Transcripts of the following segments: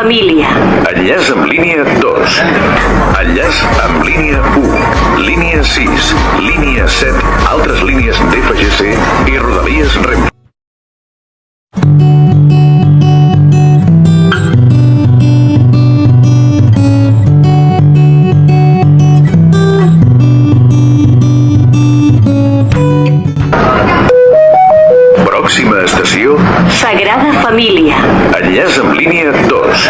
família. Enllaç amb línia 2. Enllaç amb línia 1. Línia 6. Línia 7. Altres línies d'FGC i Rodalies Renfe. Pròxima estació, Sagrada Família. enllaç amb línia 2.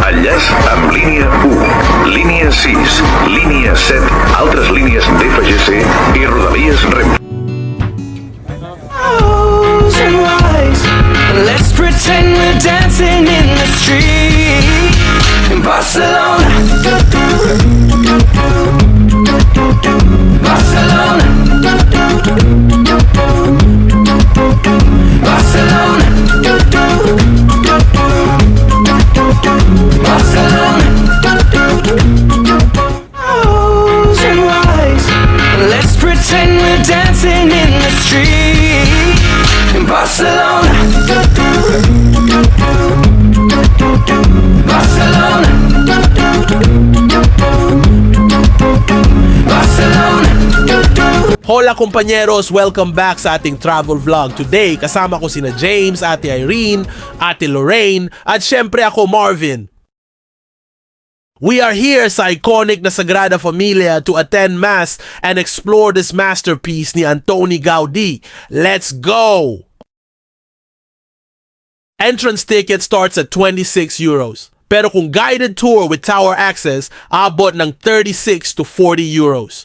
Enllaç amb línia 1. Línia 6. Línia 7. Altres línies d'FGC i Rodalies Renfe. And rise. Let's pretend we're dancing in the street in Barcelona. Barcelona. Barcelona. Barcelona. Rose and rise. Let's pretend we're dancing in the street in Barcelona. Barcelona. Barcelona. Hola compañeros! Welcome back sa ating travel vlog. Today, kasama ko sina James, Ate Irene, Ate Lorraine, at syempre ako, Marvin. We are here sa iconic na Sagrada Familia to attend Mass and explore this masterpiece ni Antoni Gaudí. Let's go! Entrance ticket starts at 26 euros. Pero kung guided tour with tower access, abot ng 36 to 40 euros.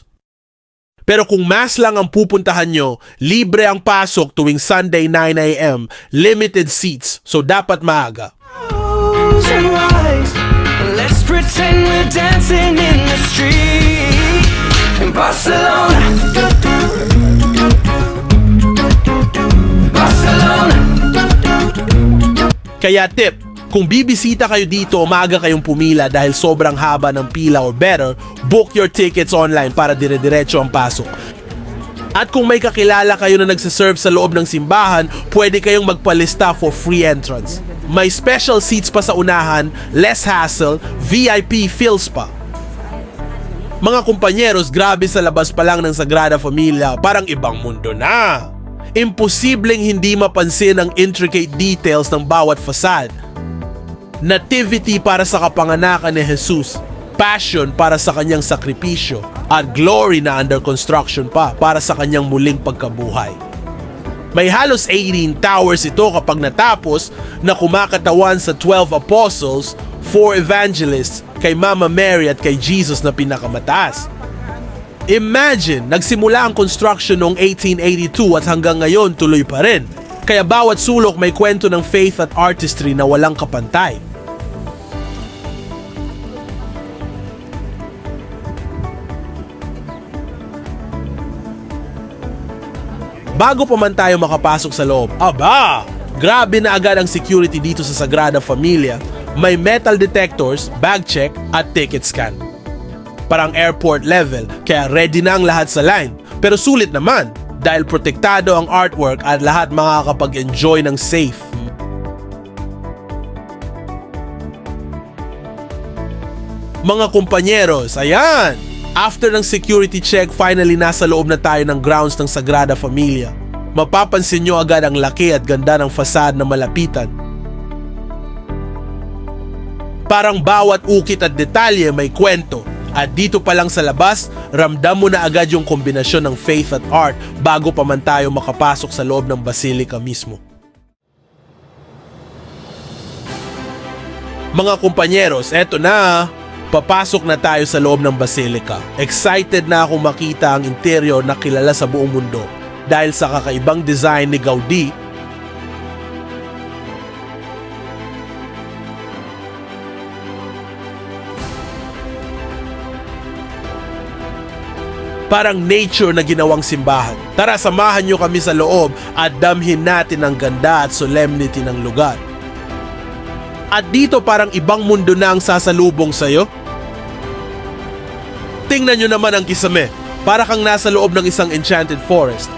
Pero kung mass lang ang pupuntahan nyo, libre ang pasok tuwing Sunday 9 a.m. Limited seats, so dapat maaga. Rose and rise. Let's pretend we're dancing in the street in Barcelona. Barcelona. Kaya tip, kung bibisita kayo dito, umaga kayong pumila dahil sobrang haba ng pila or better, book your tickets online para dire-diretso ang pasok. At kung may kakilala kayo na nagsiserve sa loob ng simbahan, pwede kayong magpalista for free entrance. May special seats pa sa unahan, less hassle, VIP feels pa. Mga kumpanyeros, grabe sa labas pa lang ng Sagrada Familia, parang ibang mundo na. Imposibleng hindi mapansin ang intricate details ng bawat facade. Nativity para sa kapanganakan ni Jesus, passion para sa kanyang sakripisyo, at glory na under construction pa para sa kanyang muling pagkabuhay. May halos 18 towers ito kapag natapos na kumakatawan sa 12 apostles, 4 evangelists, kay Mama Mary at kay Jesus na pinakamataas. Imagine, nagsimula ang construction noong 1882 at hanggang ngayon tuloy pa rin. Kaya bawat sulok may kwento ng faith at artistry na walang kapantay. Bago pa man tayo makapasok sa loob, aba! Grabe na agad ang security dito sa Sagrada Familia. May metal detectors, bag check, at ticket scan. Parang airport level, kaya ready na ang lahat sa line. Pero sulit naman, dahil protektado ang artwork at lahat makakapag-enjoy ng safe. Mga kumpanyeros, ayan! After ng security check, finally nasa loob na tayo ng grounds ng Sagrada Familia. Mapapansin nyo agad ang laki at ganda ng fasad na malapitan. Parang bawat ukit at detalye may kwento. At dito pa lang sa labas, ramdam mo na agad yung kombinasyon ng faith at art bago pa man tayo makapasok sa loob ng basilika mismo. Mga kumpanyeros, eto na! Papasok na tayo sa loob ng basilika. Excited na akong makita ang interior na kilala sa buong mundo dahil sa kakaibang design ni Gaudí. Parang nature na ginawang simbahan. Tara, samahan nyo kami sa loob at damhin natin ang ganda at solemnity ng lugar. At dito parang ibang mundo na ang sasalubong sa'yo. Tingnan nyo naman ang kisame, para kang nasa loob ng isang enchanted forest.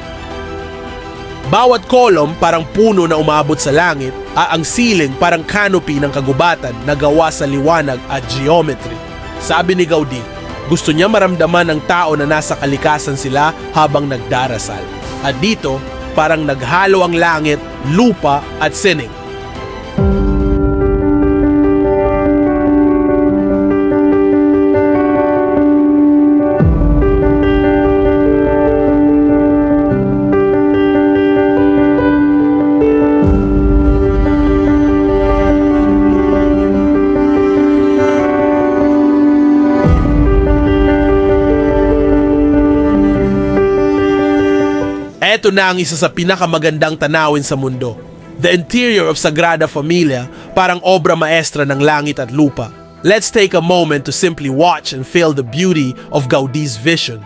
Bawat kolom parang puno na umabot sa langit, ang ceiling parang canopy ng kagubatan na gawa sa liwanag at geometry. Sabi ni Gaudi, gusto niya maramdaman ng tao na nasa kalikasan sila habang nagdarasal. At dito, parang naghalo ang langit, lupa at sining. Ito na ang isa sa pinakamagandang tanawin sa mundo. The interior of Sagrada Familia, parang obra maestra ng langit at lupa. Let's take a moment to simply watch and feel the beauty of Gaudi's vision.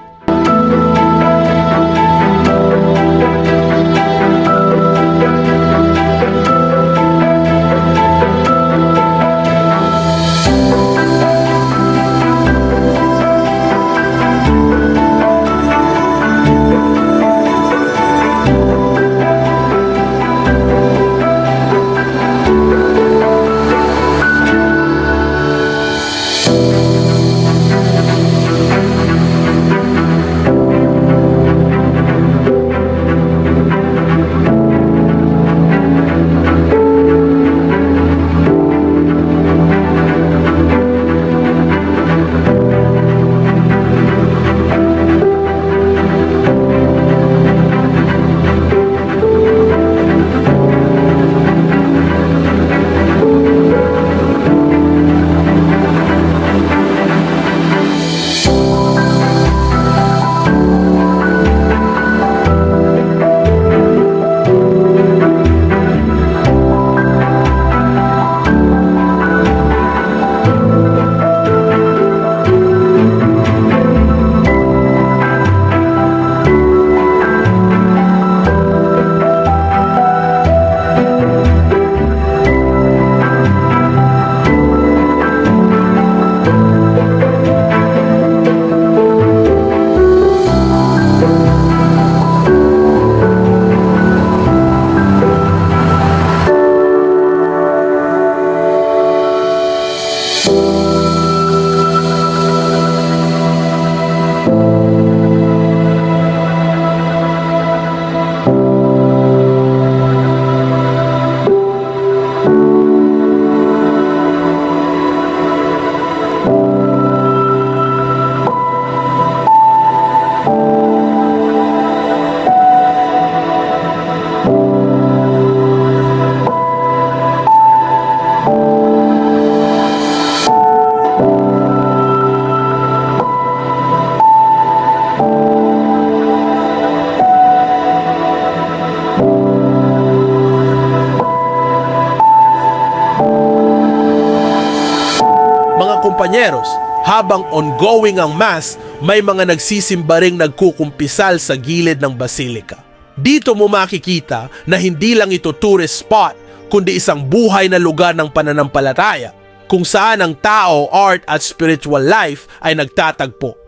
Kompanyeros, habang ongoing ang mass, may mga nagsisimba ring nagkukumpisal sa gilid ng basilika. Dito mo makikita na hindi lang ito tourist spot, kundi isang buhay na lugar ng pananampalataya, kung saan ang tao, art at spiritual life ay nagtatagpo.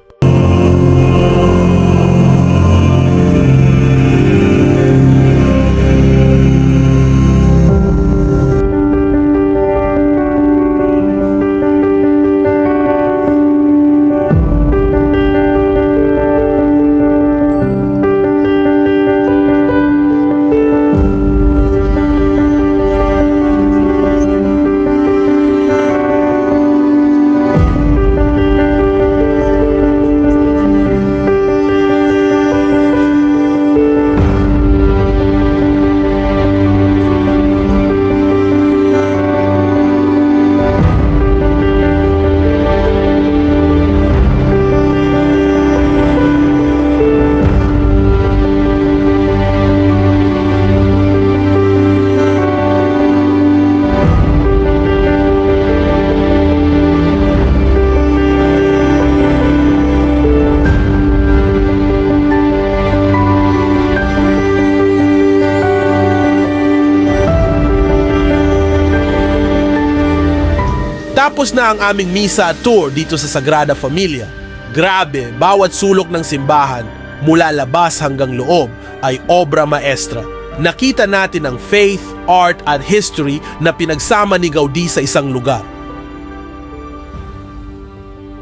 Tapos na ang aming misa at tour dito sa Sagrada Familia. Grabe, bawat sulok ng simbahan, mula labas hanggang loob, ay obra maestra. Nakita natin ang faith, art at history na pinagsama ni Gaudi sa isang lugar.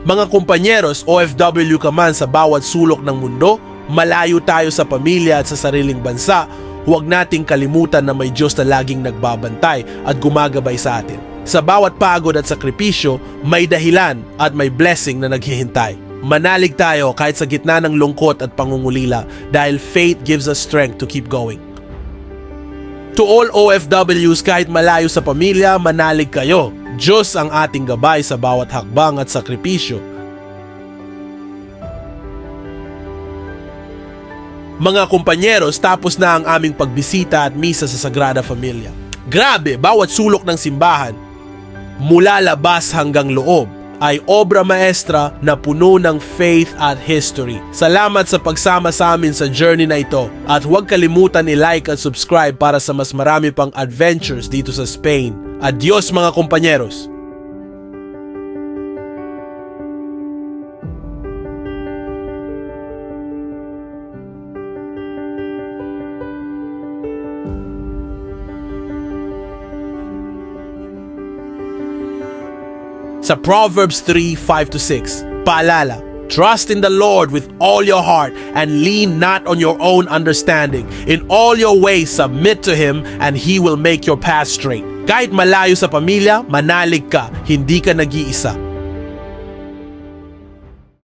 Mga kumpanyeros, OFW ka man sa bawat sulok ng mundo, malayo tayo sa pamilya at sa sariling bansa, huwag nating kalimutan na may Diyos na laging nagbabantay at gumagabay sa atin. Sa bawat pagod at sakripisyo, may dahilan at may blessing na naghihintay. Manalig tayo kahit sa gitna ng lungkot at pangungulila dahil faith gives us strength to keep going. To all OFWs kahit malayo sa pamilya, manalig kayo. Diyos ang ating gabay sa bawat hakbang at sakripisyo. Mga kumpanyeros, tapos na ang aming pagbisita at misa sa Sagrada Familia. Grabe, bawat sulok ng simbahan, mula labas hanggang loob, ay obra maestra na puno ng faith at history. Salamat sa pagsama sa amin sa journey na ito at huwag kalimutan i-like at subscribe para sa mas marami pang adventures dito sa Spain. Adios mga kumpanyeros! Sa Proverbs 3:5-6, paalala, trust in the Lord with all your heart and lean not on your own understanding. In all your ways submit to Him and He will make your path straight. Kahit malayo sa pamilya, manalig ka, hindi ka nag-iisa.